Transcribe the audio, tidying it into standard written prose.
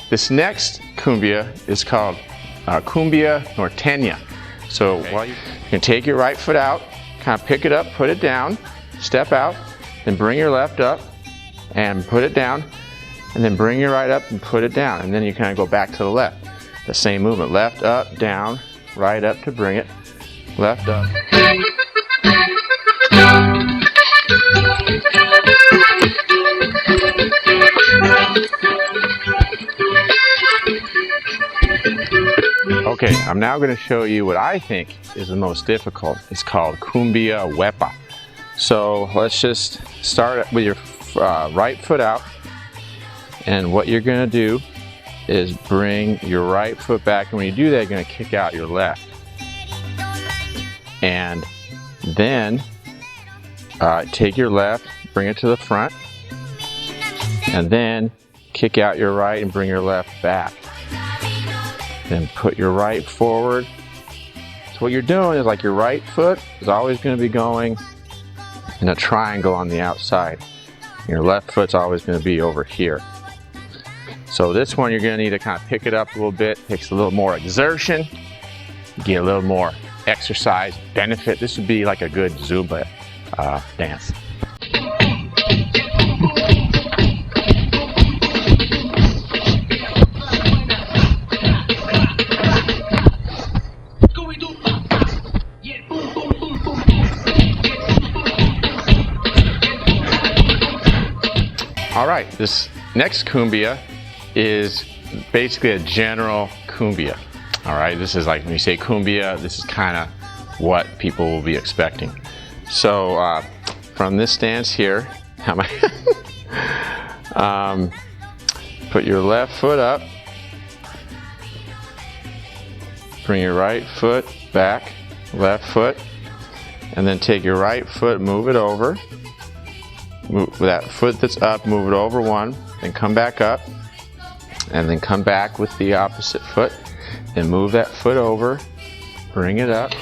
This next cumbia is called Cumbia norteña. So you can take your right foot out, kind of pick it up, put it down, step out, then bring your left up and put it down, and then bring your right up and put it down, and then you kind of go back to the left. The same movement, left up, down, right up to bring it, left up. Okay, I'm now going to show you what I think is the most difficult. It's called Cumbia huepa. So let's just start with your right foot out, and what you're going to do is bring your right foot back, and when you do that, you're going to kick out your left. And then take your left, bring it to the front, and then kick out your right and bring your left back. Then put your right forward. So what you're doing is, like, your right foot is always going to be going in a triangle on the outside. Your left foot's always going to be over here. So this one, you're going to need to kind of pick it up a little bit. Takes a little more exertion. Get a little more exercise benefit. This would be like a good Zumba dance. All right, this next cumbia is basically a general cumbia. All right, this is like, when you say cumbia, this is kind of what people will be expecting. So from this stance here, put your left foot up, bring your right foot back, left foot, and then take your right foot, move it over. Move that foot that's up, move it over one, then come back up, and then come back with the opposite foot, then move that foot over, bring it up,